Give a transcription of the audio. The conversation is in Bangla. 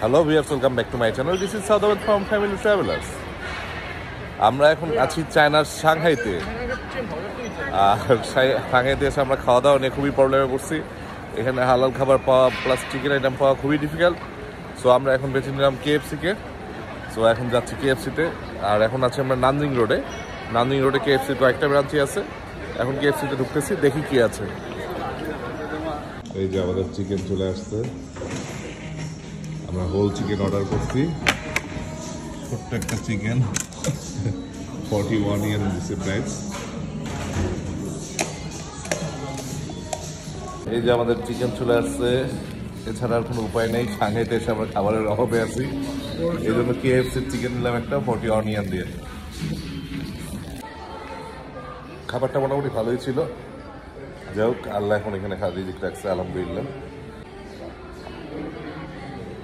Hello viewers, welcome back to my channel. This is সাউদাবাদ ফ্রম ফ্যামিলি ট্রাভেলার্স। আমরা এখন আছি চায়নার সাংহাইতে। আর সাংহাইতে এসে আমরা খাওয়া দাওয়া নিয়ে খুবই প্রবলেমে পড়ছি। এখানে হালাল খাবার পাওয়া প্লাস চিকেন আইটেম পাওয়া খুবই ডিফিকাল্ট। সো আমরা এখন বেছে নিলাম কেএফসিকে। সো এখন যাচ্ছি কেএফসিতে। আর এখন আছি আমরা নানজিং রোডে। নানজিং রোডে কেএফসির কয়েকটা ব্রাঞ্চই আছে। এখন কেএফসিতে ঢুকতেছি, দেখি কি আছে। এই যে আমাদের চিকেন চলে আসছে। আমরা হোল চিকেন অর্ডার করছি। ছোট্ট একটা চিকেন 41 ইয়ান দিছে প্রাইস। এই যে আমাদের চিকেন চলে আসছে। এছাড়া আর কোনো উপায় নেই, সাংহাইতে এসে আমরা খাবারের অভাবে আছি। এই জন্য কেএফসির চিকেন নিলাম একটা 41 ইয়ান দিয়ে। খাবারটা মোটামুটি ভালোই ছিল। যাই হোক, আল্লাহ এখন এখানে রিজিক রাখছে, আলহামদুলিল্লাহ।